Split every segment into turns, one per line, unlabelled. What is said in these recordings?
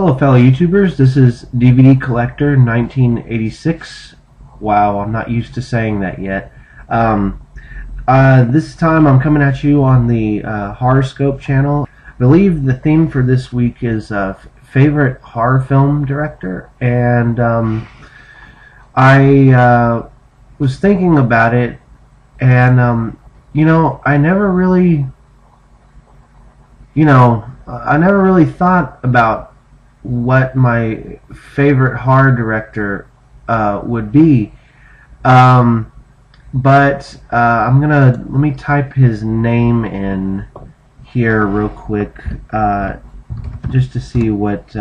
Hello, fellow YouTubers. This is DVD Collector 1986. Wow, I'm not used to saying that yet. This time I'm coming at you on the Horoscope channel. I believe the theme for this week is favorite horror film director, and I was thinking about it, and I never really, I never really thought about what my favorite horror director would be. But let me type his name in here real quick, just to see what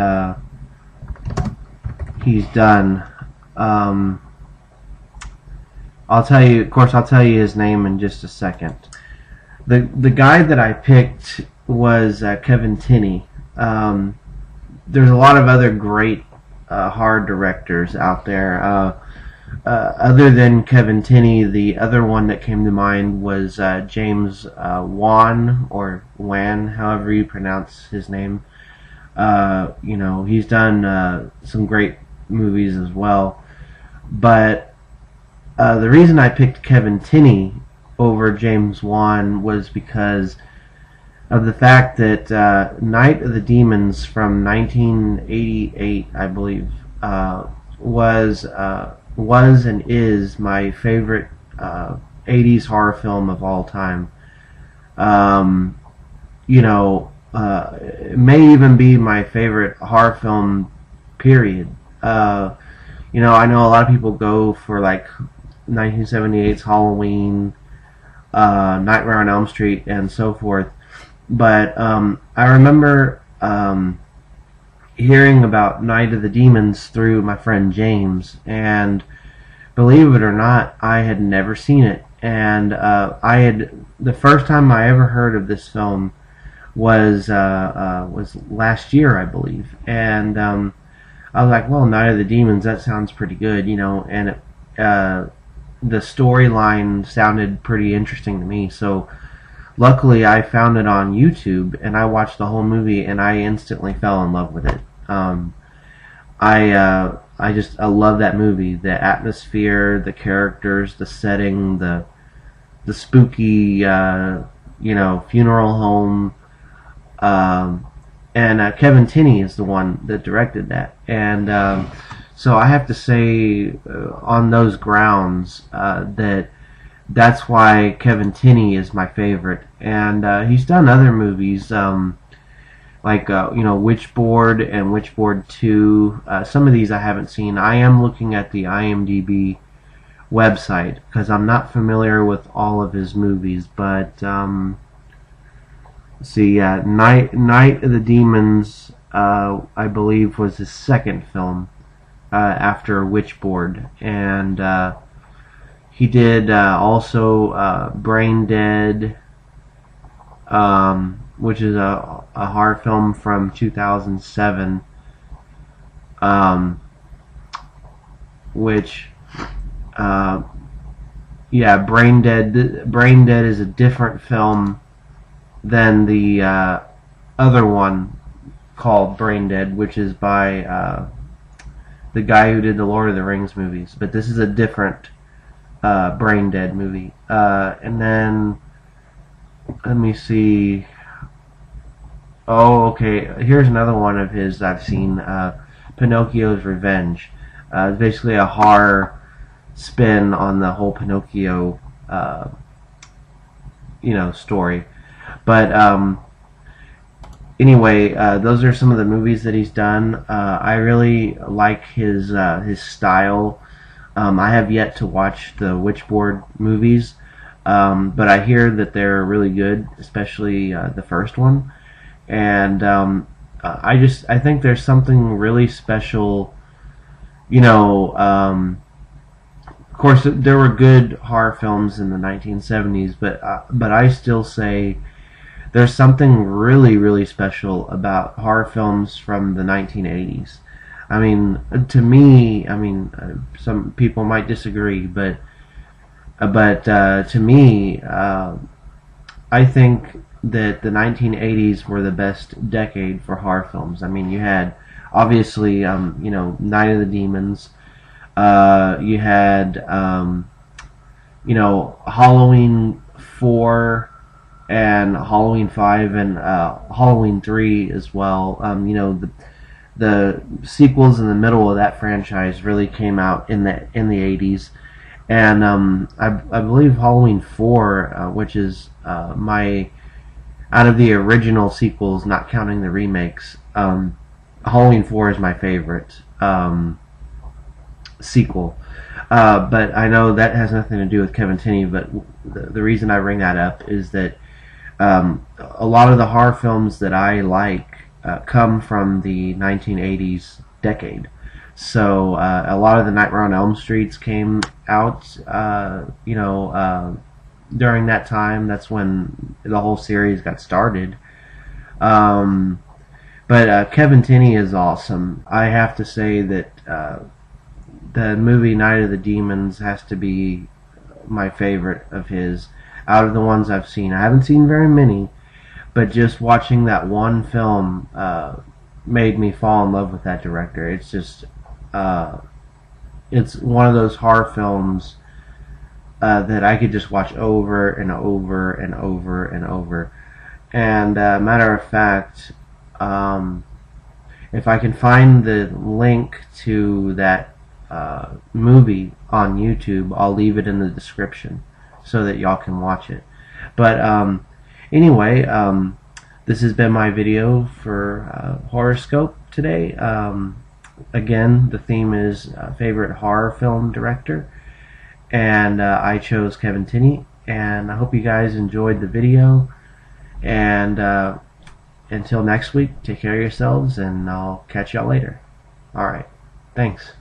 he's done. I'll tell you, of course, I'll tell you his name in just a second. The guy that I picked was Kevin Tenney. There's a lot of other great horror directors out there. Other than Kevin Tenney, the other one that came to mind was James Wan, or Wan, however you pronounce his name. He's done some great movies as well. But the reason I picked Kevin Tenney over James Wan was because of the fact that Night of the Demons from 1988, I believe, was and is my favorite 80s horror film of all time. It may even be my favorite horror film, period. I know a lot of people go for like 1978's Halloween, Nightmare on Elm Street, and so forth. But I remember hearing about Night of the Demons through my friend James, and believe it or not, I had never seen it. And the first time I ever heard of this film was last year, I believe. And I was like, well, Night of the Demons, that sounds pretty good, and the storyline sounded pretty interesting to me. So luckily, I found it on YouTube, and I watched the whole movie, and I instantly fell in love with it. I love that movie. The atmosphere, the characters, the setting, the spooky, funeral home. And Kevin Tenney is the one that directed that. And so I have to say, on those grounds, that's why Kevin Tenney is my favorite. And he's done other movies, like Witchboard and Witchboard 2. Some of these I haven't seen. I am looking at the IMDb website because I'm not familiar with all of his movies. But let's see, Night of the Demons, I believe, was his second film after Witchboard, and he did also Brain Dead, which is a horror film from 2007, which, Brain Dead. Brain Dead is a different film than the other one called Brain Dead, which is by the guy who did the Lord of the Rings movies. But this is a different Brain Dead movie. And then, let me see. Oh, okay. Here's another one of his I've seen. Pinocchio's Revenge. It's basically a horror spin on the whole Pinocchio, story. But anyway, those are some of the movies that he's done. I really like his style. I have yet to watch the Witchboard movies, but I hear that they're really good, especially the first one. And I think there's something really special. Of course, there were good horror films in the 1970s, but I still say there's something really, really special about horror films from the 1980s. I mean, to me, some people might disagree, but to me, I think that the 1980s were the best decade for horror films. I mean, you had obviously, Night of the Demons. You had, Halloween 4 and Halloween 5 and Halloween 3 as well. The sequels in the middle of that franchise really came out in the 80s. And I believe Halloween 4, which is my, out of the original sequels, not counting the remakes, Halloween 4 is my favorite sequel. But I know that has nothing to do with Kevin Tenney, but the reason I bring that up is that a lot of the horror films that I like come from the 1980s decade. So a lot of the Nightmare on Elm Streets came out, during that time. That's when the whole series got started. But Kevin Tenney is awesome. I have to say that the movie Night of the Demons has to be my favorite of his out of the ones I've seen. I haven't seen very many, but just watching that one film made me fall in love with that director. It's just it's one of those horror films that I could just watch over and over and over and over. And matter of fact, if I can find the link to that movie on YouTube, I'll leave it in the description so that y'all can watch it. But anyway, this has been my video for Horoscope today. Again, the theme is favorite horror film director, and I chose Kevin Tenney. And I hope you guys enjoyed the video. And until next week, take care of yourselves, and I'll catch y'all later. Alright, thanks.